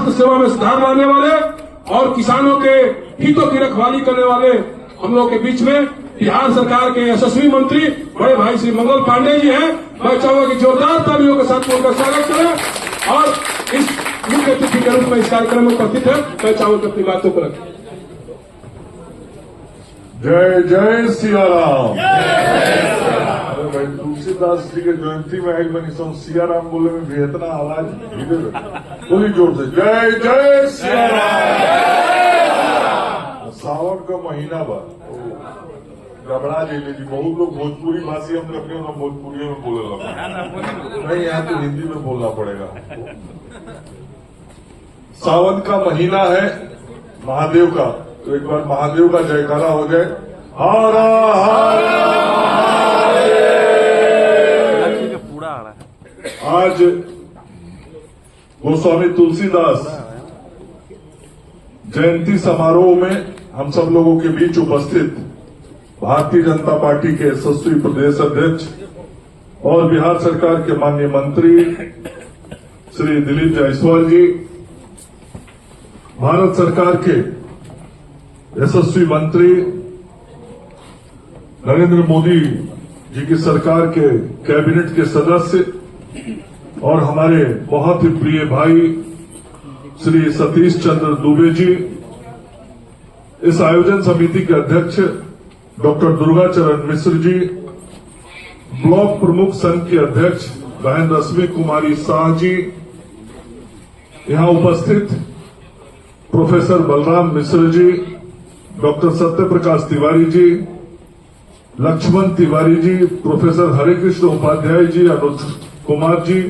राष्ट्र सेवा में सुधार लाने वाले और किसानों के हितों की रखवाली करने वाले हम लोग के बीच में बिहार सरकार के यशस्वी मंत्री बड़े भाई श्री मंगल पांडे जी हैं। मैं चाहूंगा कि जोरदार तालियों के साथ उनका स्वागत करें और इस मुख्य अतिथि के रूप में इस कार्यक्रम में उपस्थित है। मैं चाहूंगा कि अपनी बातों को रखें। जय जय सिया राम। अरे भाई तुलसीदास जी के जयंती में आई बनी सो सिया राम बोले में भी इतना आवाज बोली जोर से जय जय सिया राम। सावन का महीना बा घबरा जेले जी बहुत लोग भोजपुरी भाषी हम रखते हैं भोजपुरी में बोले लगा नहीं यहाँ तो हिंदी में बोलना पड़ेगा। सावन का महीना है महादेव का, तो एक बार महादेव का जयकारा हो जाए। हर आज गोस्वामी तुलसीदास जयंती समारोह में हम सब लोगों के बीच उपस्थित भारतीय जनता पार्टी के यशस्वी प्रदेश अध्यक्ष और बिहार सरकार के माननीय मंत्री श्री दिलीप जायसवाल जी, भारत सरकार के यशस्वी मंत्री नरेंद्र मोदी जी की सरकार के कैबिनेट के सदस्य और हमारे बहुत ही प्रिय भाई श्री सतीश चंद्र दुबे जी, इस आयोजन समिति के अध्यक्ष डॉक्टर दुर्गाचरण मिश्र जी, ब्लॉक प्रमुख संघ के अध्यक्ष बहन रश्मि कुमारी शाह जी, यहां उपस्थित professor Balram Mishra ji, doctor Satya Prakash Tiwari ji, Lakshman Tiwari ji, professor Harikrishna Upadhyay ji, Anuj Kumar ji,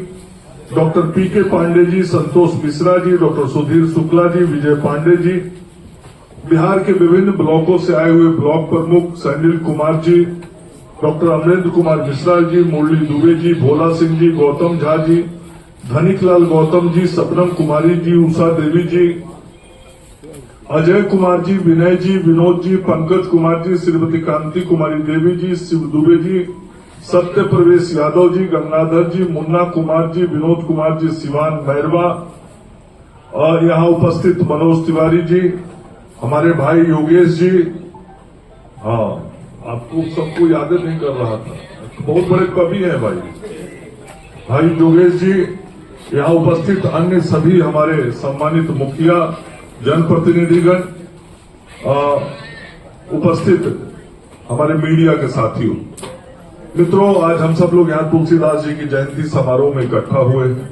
doctor पीके पांडे जी, संतोष मिश्रा जी, डॉक्टर सुधीर शुक्ला जी, विजय पांडे जी, बिहार के विभिन्न ब्लॉकों से आए हुए ब्लॉक प्रमुख सैंडिल कुमार जी, डॉक्टर अमरेंद्र कुमार मिश्रा जी, मुरली दुबे जी, भोला सिंह जी, गौतम झा जी, धनिकलाल गौतम जी, सपनम कुमारी जी, उषा देवी जी, अजय कुमार जी, विनय जी, विनोद जी, पंकज कुमार जी, श्रीमती कांति कुमारी देवी जी, शिव दुबे जी, सत्य प्रवेश यादव जी, गंगाधर जी, मुन्ना कुमार जी, विनोद कुमार जी, सिवान मैरवा और यहां उपस्थित मनोज तिवारी जी, हमारे भाई योगेश जी। हाँ, आपको सबको याद नहीं कर रहा था, बहुत बड़े कवि हैं भाई योगेश जी, यहां उपस्थित अन्य सभी हमारे सम्मानित मुखिया, जनप्रतिनिधिगण, उपस्थित हमारे मीडिया के साथियों, मित्रों, आज हम सब लोग यहां तुलसीदास जी की जयंती समारोह में इकट्ठा हुए हैं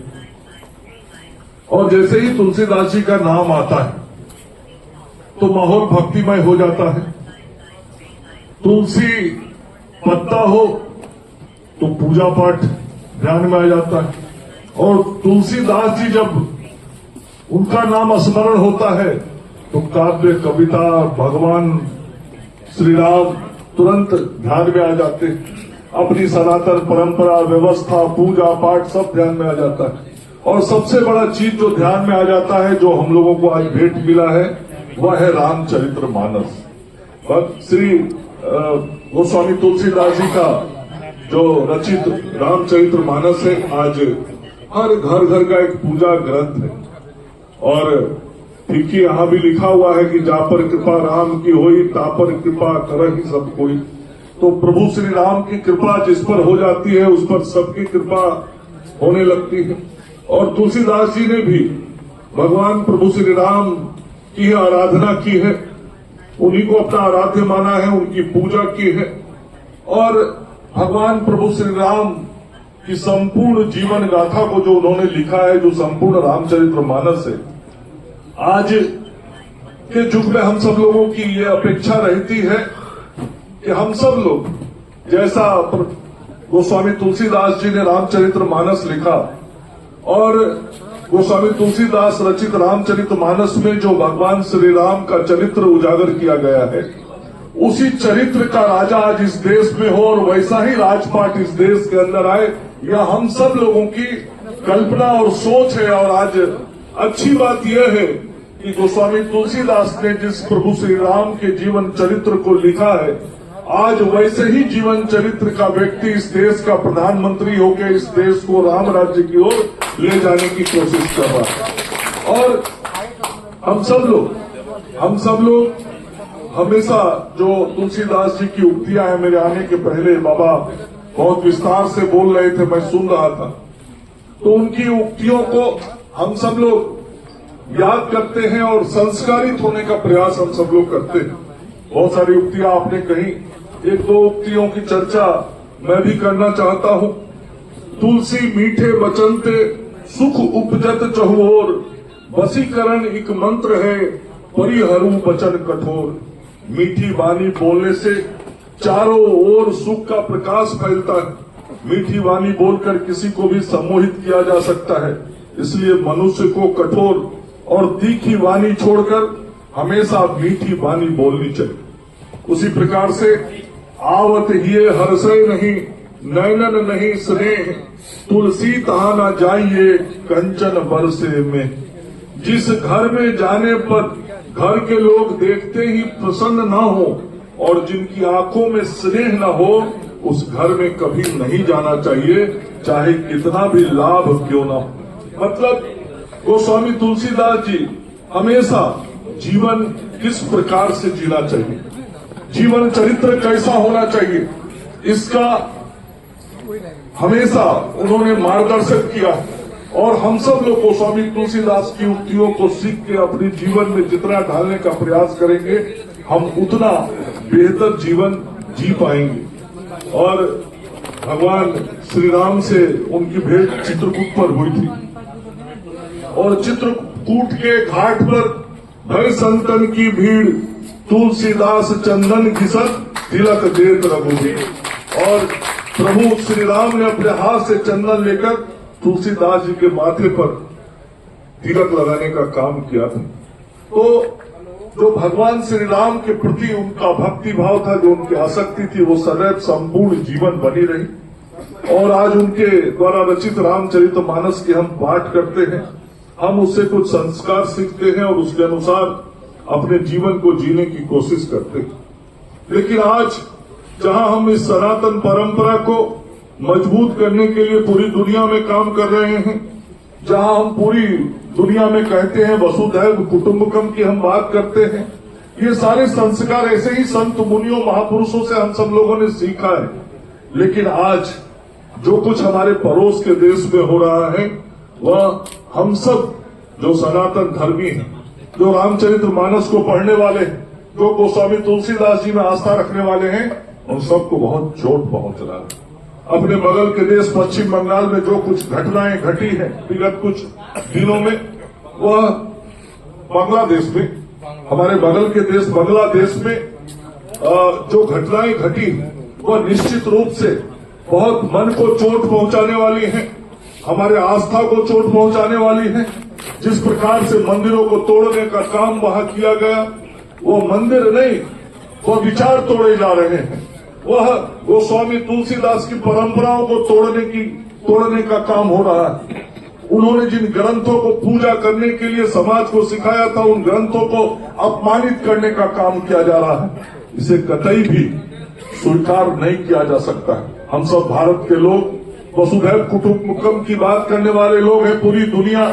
और जैसे ही तुलसीदास जी का नाम आता है तो माहौल भक्तिमय हो जाता है। तुलसी पत्ता हो तो पूजा पाठ ध्यान में आ जाता है और तुलसीदास जी जब उनका नाम स्मरण होता है तो काव्य, कविता, भगवान श्री राम तुरंत ध्यान में आ जाते हैं। अपनी सनातन परंपरा, व्यवस्था, पूजा पाठ सब ध्यान में आ जाता है और सबसे बड़ा चीज जो ध्यान में आ जाता है, जो हम लोगों को आज भेंट मिला है, वह है रामचरित्र मानस। श्री गोस्वामी तुलसीदास जी का जो रचित रामचरित्र मानस है, आज हर घर घर का एक पूजा ग्रंथ है और ठीक ही यहां भी लिखा हुआ है कि जा पर कृपा राम की होई, ता पर कृपा करहि सब कोई। तो प्रभु श्री राम की कृपा जिस पर हो जाती है उस पर सबकी कृपा होने लगती है और तुलसीदास जी ने भी भगवान प्रभु श्री राम की आराधना की है, उन्हीं को अपना आराध्य माना है, उनकी पूजा की है और भगवान प्रभु श्री राम की संपूर्ण जीवन गाथा को जो उन्होंने लिखा है, जो संपूर्ण रामचरित्र मानस है, आज के युग में हम सब लोगों की ये अपेक्षा रहती है कि हम सब लोग जैसा गोस्वामी तुलसीदास जी ने रामचरित्र मानस लिखा और गोस्वामी तुलसीदास रचित रामचरित मानस में जो भगवान श्री राम का चरित्र उजागर किया गया है, उसी चरित्र का राजा आज इस देश में हो और वैसा ही राजपाट इस देश के अंदर आए, यह हम सब लोगों की कल्पना और सोच है। और आज अच्छी बात यह है कि गोस्वामी तुलसीदास ने जिस प्रभु श्री राम के जीवन चरित्र को लिखा है, आज वैसे ही जीवन चरित्र का व्यक्ति इस देश का प्रधानमंत्री होकर इस देश को राम राज्य की ओर ले जाने की कोशिश कर रहा है और हम सब लोग हमेशा जो तुलसीदास जी की उक्तियां हैं, मेरे आने के पहले बाबा बहुत विस्तार से बोल रहे थे, मैं सुन रहा था, तो उनकी उक्तियों को हम सब लोग याद करते हैं और संस्कारित होने का प्रयास हम सब लोग करते हैं। बहुत सारी उक्तियां आपने कही, एक दो उक्तियों की चर्चा मैं भी करना चाहता हूं। तुलसी मीठे बचन ते सुख उपजत चहुओर, वशीकरण एक मंत्र है परिहरू बचन कठोर। मीठी वाणी बोलने से चारों ओर सुख का प्रकाश फैलता है। मीठी वाणी बोलकर किसी को भी सम्मोहित किया जा सकता है, इसलिए मनुष्य को कठोर और तीखी वाणी छोड़कर हमेशा मीठी वाणी बोलनी चाहिए। उसी प्रकार से आवत हिये हर्षय नहीं, नैनन नहीं स्नेह, तुलसी तहा न जाइए कंचन बरसे में। जिस घर में जाने पर घर के लोग देखते ही प्रसन्न न हो और जिनकी आंखों में स्नेह न हो, उस घर में कभी नहीं जाना चाहिए, चाहे कितना भी लाभ क्यों न हो। मतलब गोस्वामी तुलसीदास जी हमेशा जीवन किस प्रकार से जीना चाहिए, जीवन चरित्र कैसा होना चाहिए, इसका हमेशा उन्होंने मार्गदर्शन किया। और हम सब लोग गोस्वामी तुलसीदास की उक्तियों को सीख के अपने जीवन में जितना ढालने का प्रयास करेंगे, हम उतना बेहतर जीवन जी पाएंगे। और भगवान श्री राम से उनकी भेंट चित्रकूट पर हुई थी और चित्रकूट के घाट पर भय संतन की भीड़, तुलसीदास चंदन घिसत तिलक देत रघुवीर। और प्रभु श्री राम ने अपने हाथ से चंदन लेकर तुलसीदास जी के माथे पर तिलक लगाने का काम किया था। तो जो भगवान श्री राम के प्रति उनका भक्ति भाव था, जो उनकी आसक्ति थी, वो सदैव संपूर्ण जीवन बनी रही। और आज उनके द्वारा रचित रामचरितमानस के हम पाठ करते हैं, हम उससे कुछ संस्कार सीखते हैं और उसके अनुसार अपने जीवन को जीने की कोशिश करते हैं। लेकिन आज जहां हम इस सनातन परंपरा को मजबूत करने के लिए पूरी दुनिया में काम कर रहे हैं, जहां हम पूरी दुनिया में कहते हैं वसुधैव कुटुंबकम की हम बात करते हैं, ये सारे संस्कार ऐसे ही संत मुनियों महापुरुषों से हम सब लोगों ने सीखा है। लेकिन आज जो कुछ हमारे पड़ोस के देश में हो रहा है, वह हम सब जो सनातन धर्मी हैं, जो रामचरितमानस को पढ़ने वाले हैं, जो गोस्वामी तुलसीदास जी में आस्था रखने वाले हैं, उन सबको बहुत चोट पहुंच रहा है। अपने बगल के देश पश्चिम बंगाल में जो कुछ घटनाएं घटी है विगत कुछ दिनों में, वह बांग्लादेश में, हमारे बगल के देश बांग्लादेश में जो घटनाएं घटी वह निश्चित रूप से बहुत मन को चोट पहुंचाने वाली है, हमारे आस्था को चोट पहुंचाने वाली है। जिस प्रकार से मंदिरों को तोड़ने का काम वहां किया गया, वो मंदिर नहीं, वह विचार तोड़े जा रहे हैं। वह गोस्वामी तुलसीदास की परंपराओं को तोड़ने का काम हो रहा है। उन्होंने जिन ग्रंथों को पूजा करने के लिए समाज को सिखाया था, उन ग्रंथों को अपमानित करने का काम किया जा रहा है। इसे कतई भी स्वीकार नहीं किया जा सकता है। हम सब भारत के लोग, वसुधैव कुटुंबकम की बात करने वाले लोग हैं। पूरी दुनिया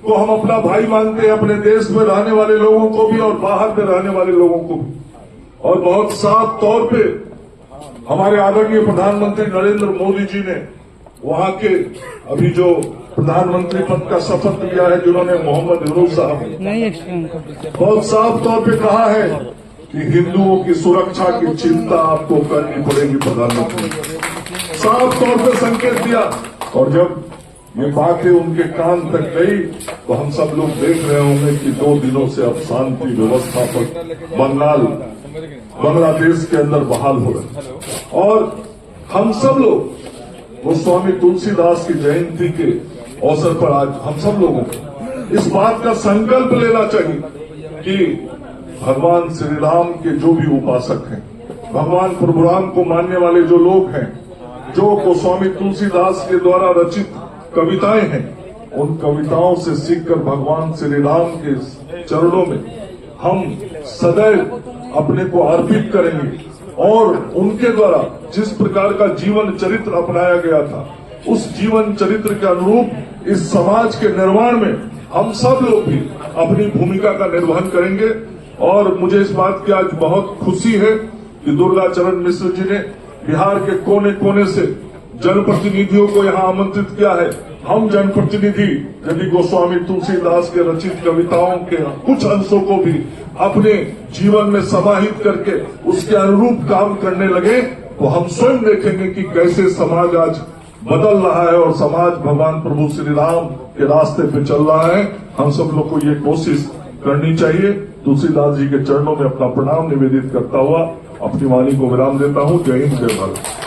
को हम अपना भाई मानते हैं, अपने देश में रहने वाले लोगों को भी और बाहर में रहने वाले लोगों को भी। और बहुत साफ तौर पे हमारे आदरणीय प्रधानमंत्री नरेंद्र मोदी जी ने वहां के अभी जो प्रधानमंत्री पद का शपथ लिया है, जिन्होंने मोहम्मद यूनुस साहब, बहुत साफ तौर पे कहा है कि हिंदुओं की सुरक्षा की चिंता आपको करनी पड़ेगी। प्रधानमंत्री साफ तौर पे संकेत दिया। और जब ये बातें उनके कान तक गई तो हम सब लोग देख रहे होंगे कि 2 दिनों से अब शांति व्यवस्था पर बांग्लादेश के अंदर बहाल हो रहे। और हम सब लोग गोस्वामी तुलसीदास की जयंती के अवसर पर आज हम सब लोगों को इस बात का संकल्प लेना चाहिए कि भगवान श्री राम के जो भी उपासक हैं, भगवान प्रभु राम को मानने वाले जो लोग हैं, जो गोस्वामी तुलसीदास के द्वारा रचित कविताएं हैं, उन कविताओं से सीखकर भगवान श्री राम के चरणों में हम सदैव अपने को अर्पित करेंगे। और उनके द्वारा जिस प्रकार का जीवन चरित्र अपनाया गया था, उस जीवन चरित्र के अनुरूप इस समाज के निर्माण में हम सब लोग भी अपनी भूमिका का निर्वहन करेंगे। और मुझे इस बात की आज बहुत खुशी है कि दुर्गा चरण मिश्र जी ने बिहार के कोने कोने से जनप्रतिनिधियों को यहाँ आमंत्रित किया है। हम जनप्रतिनिधि यदि गोस्वामी तुलसीदास के रचित कविताओं के कुछ अंशों को भी अपने जीवन में समाहित करके उसके अनुरूप काम करने लगे तो हम स्वयं देखेंगे कि कैसे समाज आज बदल रहा है और समाज भगवान प्रभु श्री राम के रास्ते पे चल रहा है। हम सब लोग को ये कोशिश करनी चाहिए। तुलसीदास जी के चरणों में अपना प्रणाम निवेदित करता हुआ अपनी वाणी को विराम देता हूँ। जय हिंद, जय भारत।